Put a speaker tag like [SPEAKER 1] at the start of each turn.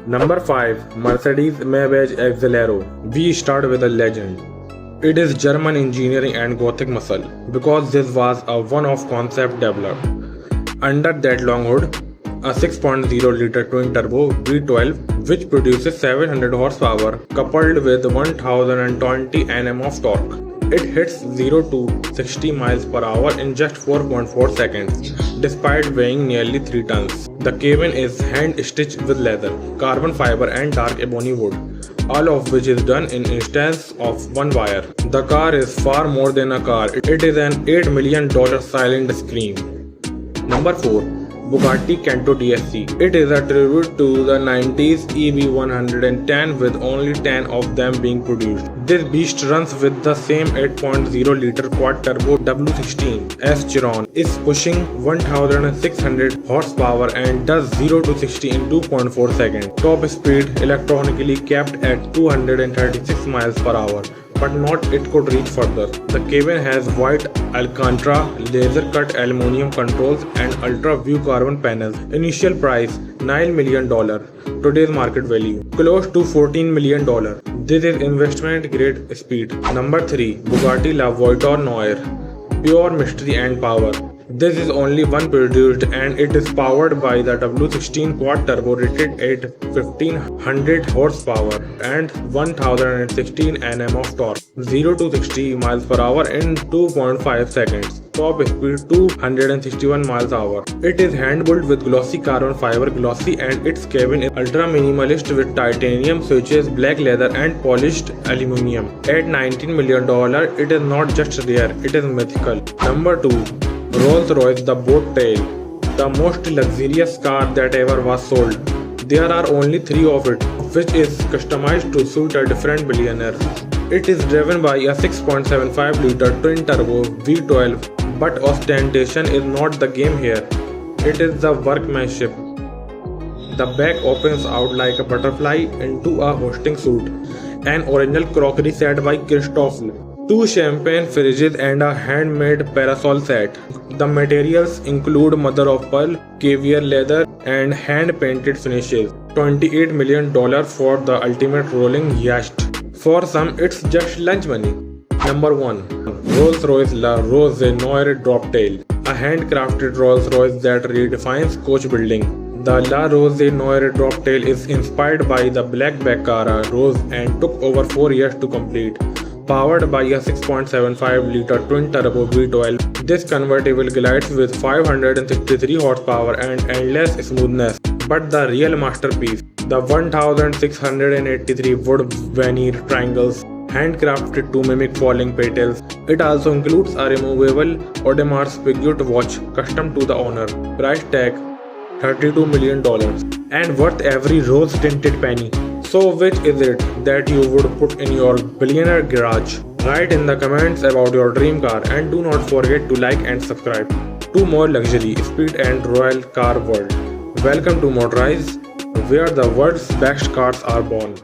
[SPEAKER 1] Number 5. Mercedes-Maybach Exelero. We start with a legend. It is German engineering and Gothic muscle, because this was a one-off concept developed. Under that long hood, a 6.0-liter twin-turbo V12 which produces 700 horsepower coupled with 1020 Nm of torque. It hits 0 to 60 miles per hour in just 4.4 seconds, despite weighing nearly 3 tons. The cabin is hand-stitched with leather, carbon fiber and dark ebony wood, all of which is done in instance of one wire. The car is far more than a car, it is an $8 million silent scream. Number 4. Bugatti Centodieci. It is a tribute to the 90s EV110 with only 10 of them being produced. This beast runs with the same 8.0-liter quad-turbo W16 S Chiron, is pushing 1600 horsepower and does 0 to 60 in 2.4 seconds. Top speed electronically capped at 236 miles per hour. But not it could reach further. The cabin has white Alcantara, laser-cut aluminium controls and ultra-view carbon panels. Initial price $9 million. Today's market value close to $14 million. This is investment grade speed. Number 3. Bugatti Voiture Noire. Pure mystery and power. This is only one produced and it is powered by the W16 quad turbo rated at 1500 horsepower and 1016 Nm of torque. 0 to 60 miles per hour in 2.5 seconds. Top speed 261 miles per hour. It is hand-built with glossy carbon fiber glossy and its cabin is ultra minimalist with titanium switches, black leather and polished aluminium. At $19 million, it is not just rare, it is mythical. Number 2. Rolls-Royce the Droptail, the most luxurious car that ever was sold. There are only 3 of it, which is customized to suit a different billionaire. It is driven by a 6.75-liter twin-turbo V12, but ostentation is not the game here. It is the workmanship. The back opens out like a butterfly into a hosting suit. An original crockery set by Christophe. 2 champagne fridges and a handmade parasol set. The materials include mother of pearl, caviar leather and hand-painted finishes. $28 million for the ultimate rolling yacht. For some, it's just lunch money. Number 1. Rolls-Royce Noire Droptail. A handcrafted Rolls-Royce that redefines coach building. The Noire Droptail is inspired by the blackback car Rose and took over 4 years to complete. Powered by a 6.75-liter twin-turbo V12, this convertible glides with 563 horsepower and endless smoothness. But the real masterpiece, the 1683 wood veneer triangles, handcrafted to mimic falling petals. It also includes a removable Audemars Piguet watch custom to the owner. Price tag $32 million and worth every rose-tinted penny. So which is it that you would put in your billionaire garage? Write in the comments about your dream car and do not forget to like and subscribe to more luxury, speed and royal car world. Welcome to Motorize, where the world's best cars are born.